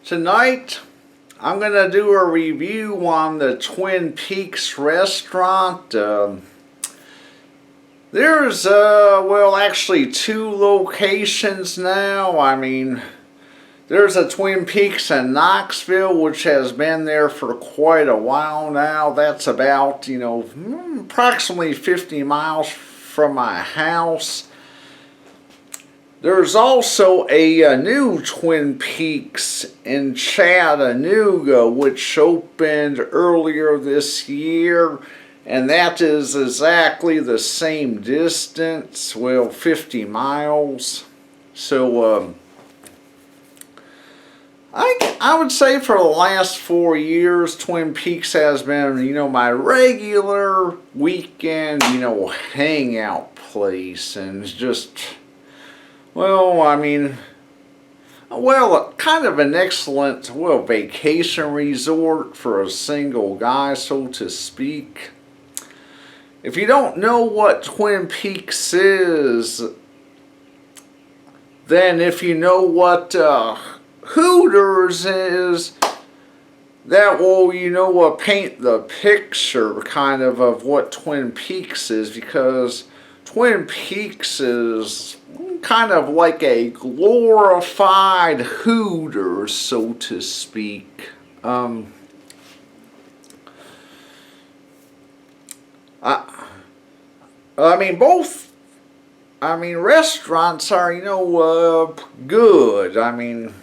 Tonight, I'm going to do a review on the Twin Peaks restaurant. There's, well, actually two locations now. There's a Twin Peaks in Knoxville, which has been there for quite a while now. That's about, approximately 50 miles from my house. There's also a new Twin Peaks in Chattanooga, which opened earlier this year, and that is exactly the same distance, well, 50 miles. So, I would say for the last 4 years, Twin Peaks has been, my regular weekend, hangout place, and it's just... kind of an excellent, vacation resort for a single guy, so to speak. If you don't know what Twin Peaks is, then if you know what Hooters is, that will, paint the picture kind of what Twin Peaks is, because Twin Peaks is kind of like a glorified Hooters, so to speak. Both restaurants are, good.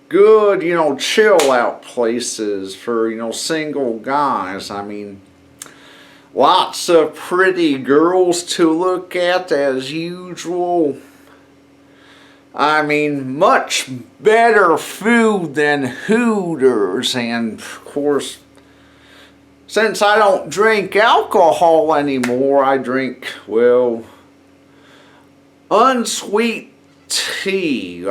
Good, chill out places for, single guys. Lots of pretty girls to look at as usual. Much better food than Hooters, and of course, since I don't drink alcohol anymore, I drink, unsweet tea.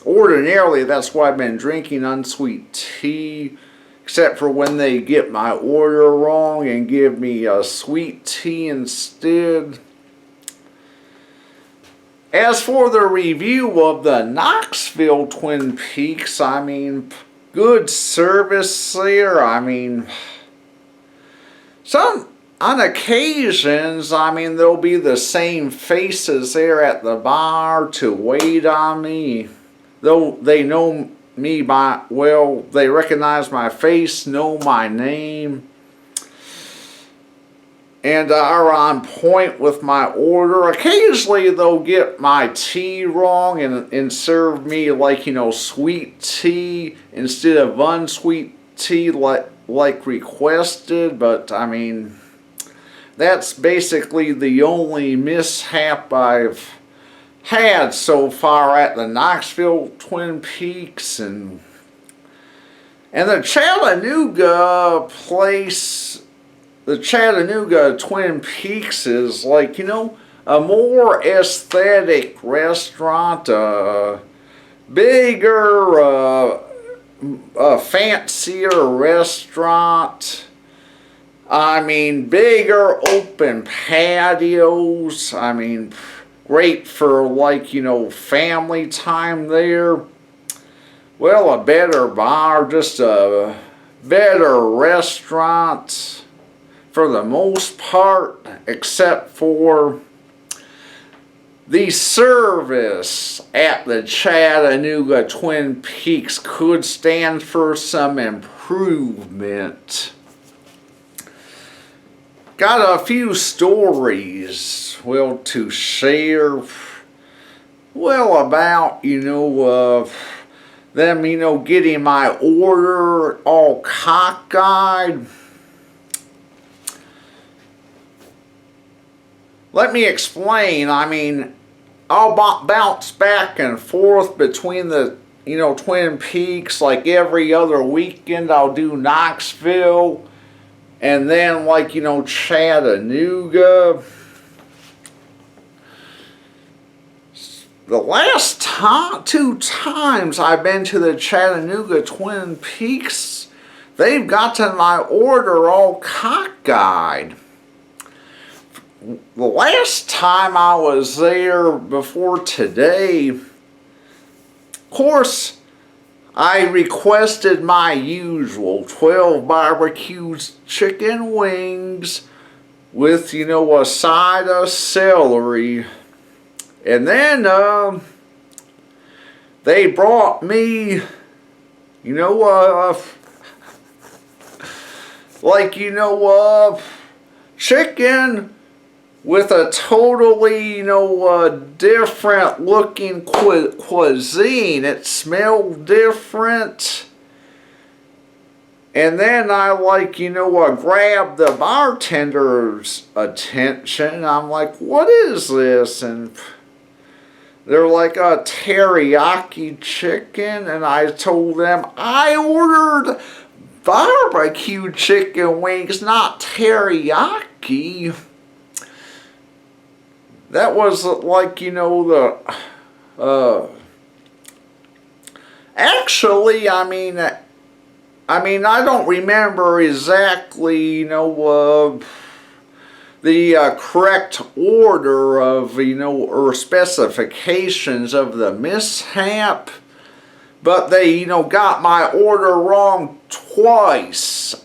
Ordinarily, that's why I've been drinking unsweet tea, except for when they get my order wrong and give me a sweet tea instead. As for the review of the Knoxville Twin Peaks, good service there. On occasions, there'll be the same faces there at the bar to wait on me. Though they know me they recognize my face, know my name, and are on point with my order. Occasionally they'll get my tea wrong and serve me sweet tea instead of unsweet tea like requested, but that's basically the only mishap I've had so far at the Knoxville Twin Peaks. And the Chattanooga place, the Chattanooga Twin Peaks is a more aesthetic restaurant, bigger, a fancier restaurant. Bigger open patios. Great for family time there. A better bar, just a better restaurant for the most part, except for the service at the Chattanooga Twin Peaks could stand for some improvement. Got a few stories, to share, about, them, getting my order all cockeyed. Let me explain. I'll bounce back and forth between the, Twin Peaks. Like every other weekend, I'll do Knoxville, and then Chattanooga. The last two times I've been to the Chattanooga Twin Peaks, they've gotten my order all cockeyed. The last time I was there before today, of course, I requested my usual 12 barbecue chicken wings with, a side of celery. And then, they brought me, chicken with a totally, different looking cuisine. It smelled different. And then I grabbed the bartender's attention. I'm like, what is this? And they're like a teriyaki chicken. And I told them I ordered barbecue chicken wings, not teriyaki. That was actually, I don't remember exactly, the correct order of, or specifications of the mishap. But they, got my order wrong twice.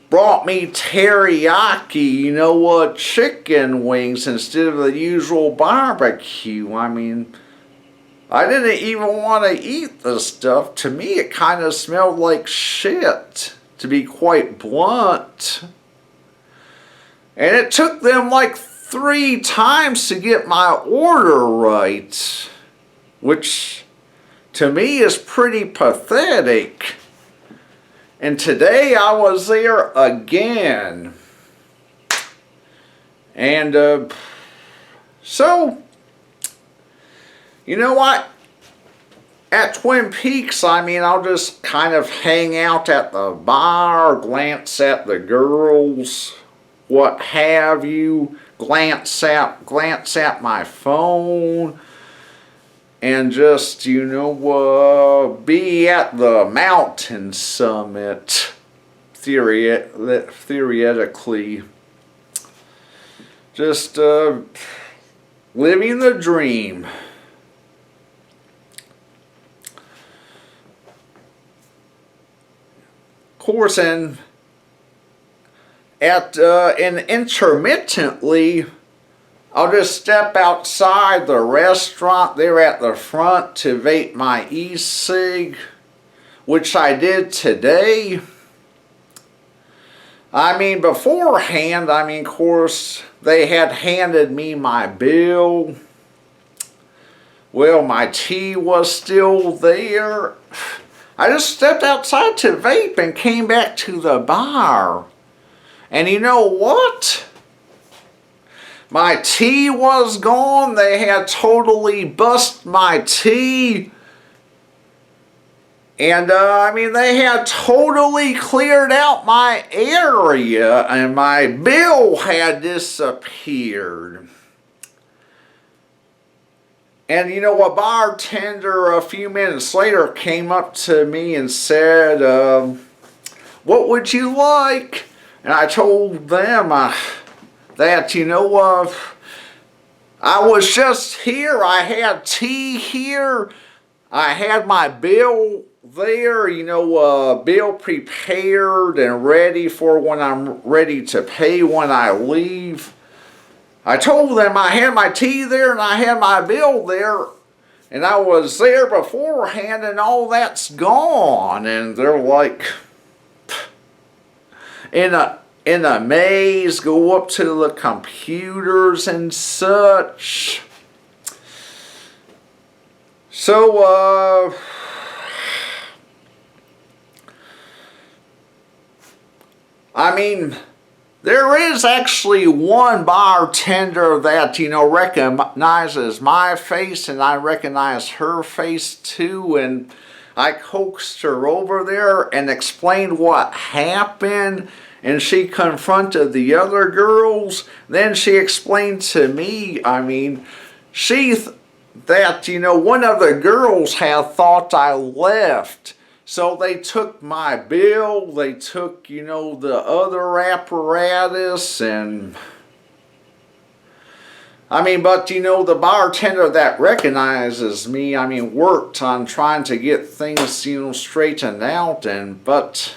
Brought me teriyaki, chicken wings instead of the usual barbecue. I didn't even want to eat the stuff. To me, it kind of smelled like shit, to be quite blunt. And it took them like 3 times to get my order right, which to me is pretty pathetic. And today I was there again. And so, you know what? At Twin Peaks, I'll just kind of hang out at the bar, glance at the girls, what have you, glance at my phone, and just, be at the mountain summit, theoretically. Just living the dream. Of course, and intermittently, I'll just step outside the restaurant there at the front to vape my e-cig, which I did today. Beforehand, of course, they had handed me my bill. Well, my tea was still there. I just stepped outside to vape and came back to the bar. And you know what? My tea was gone. They had totally bust my tea. And, they had totally cleared out my area, and my bill had disappeared. And, a bartender a few minutes later came up to me and said, what would you like? And I told them that, I was just here. I had tea here. I had my bill there, bill prepared and ready for when I'm ready to pay when I leave. I told them I had my tea there and I had my bill there, and I was there beforehand, and all that's gone. And they're like, in a maze, go up to the computers and such. So, there is actually one bartender that, recognizes my face, and I recognize her face too, and I coaxed her over there and explained what happened, and she confronted the other girls. Then she explained to me, that, one of the girls had thought I left. So they took my bill, they took, the other apparatus, and I mean, but you know, the bartender that recognizes me, I mean, worked on trying to get things, you know, straightened out, but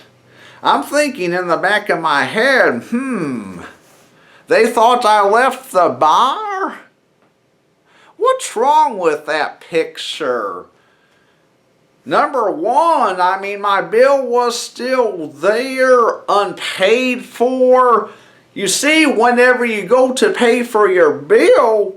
I'm thinking in the back of my head, they thought I left the bar? What's wrong with that picture? Number one, I mean, my bill was still there, unpaid for. You see, whenever you go to pay for your bill,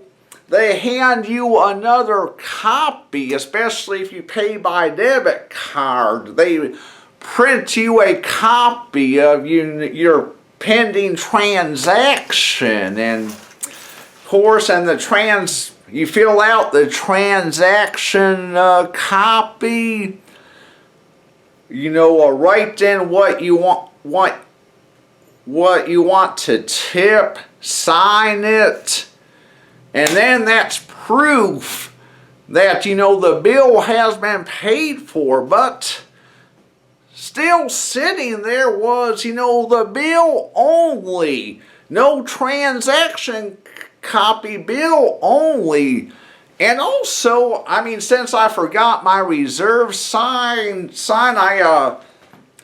they hand you another copy, especially if you pay by debit card. They print you a copy of your pending transaction, and of course, you fill out the transaction copy. You know, write in what you want to tip, sign it, and then that's proof that, you know, the bill has been paid for. But still sitting there was, you know, the bill only. No transaction copy, bill only. And also, I mean, since I forgot my reserve sign,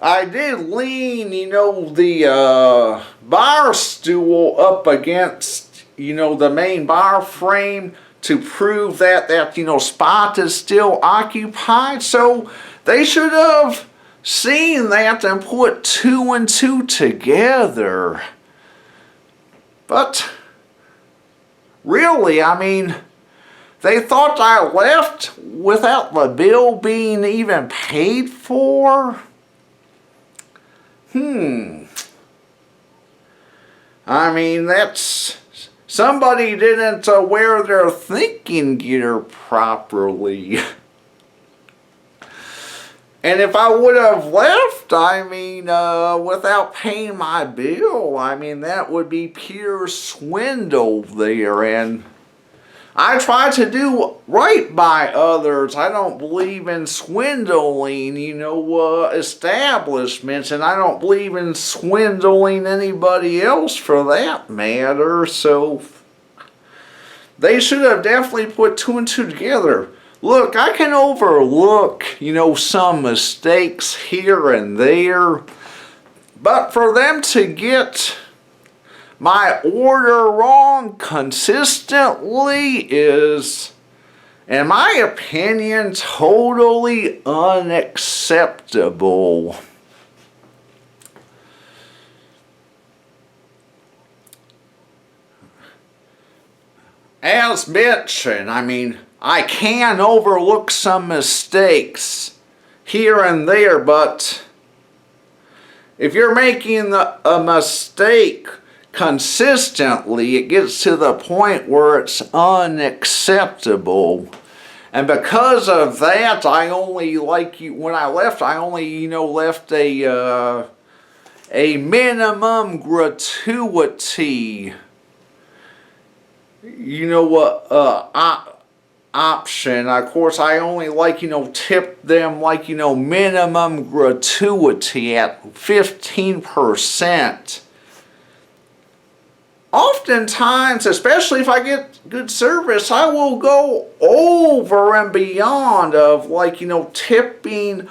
I did lean, you know, the bar stool up against, you know, the main bar frame to prove that, you know, spot is still occupied. So they should have seen that and put two and two together. But really, I mean, they thought I left without the bill being even paid for? I mean, that's... somebody didn't wear their thinking gear properly. And if I would have left, I mean, without paying my bill, I mean, that would be pure swindle there. And I try to do right by others. I don't believe in swindling, you know, establishments, and I don't believe in swindling anybody else for that matter. So they should have definitely put two and two together. Look, I can overlook, you know, some mistakes here and there, but for them to get my order wrong consistently is, in my opinion, totally unacceptable. As mentioned, I mean, I can overlook some mistakes here and there, but if you're making a mistake consistently, it gets to the point where it's unacceptable. And because of that, I only, when I left, I only, you know, left a minimum gratuity, you know, option. Of course, I only, you know, tip them, you know, minimum gratuity at 15%. Oftentimes, especially if I get good service, I will go over and beyond of, you know, tipping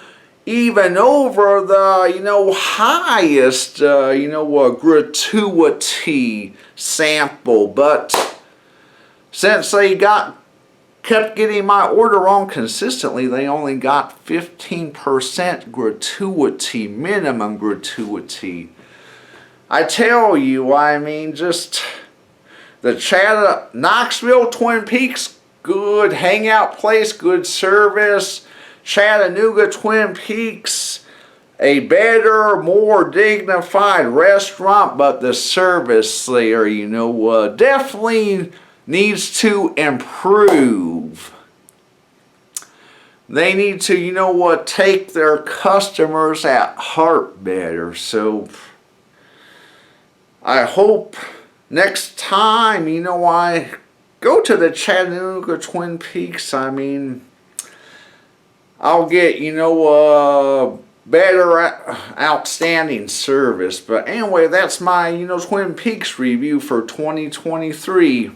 even over the, you know, highest, you know, gratuity sample. But since they kept getting my order wrong consistently, they only got 15% gratuity, minimum gratuity. I tell you, I mean, just the Knoxville, Twin Peaks, good hangout place, good service. Chattanooga, Twin Peaks, a better, more dignified restaurant, but the service there, you know, definitely needs to improve. They need to, you know, take their customers at heart better. So I hope next time, you know, I go to the Chattanooga Twin Peaks, I mean, I'll get, you know, better, outstanding service. But anyway, that's my, you know, Twin Peaks review for 2023.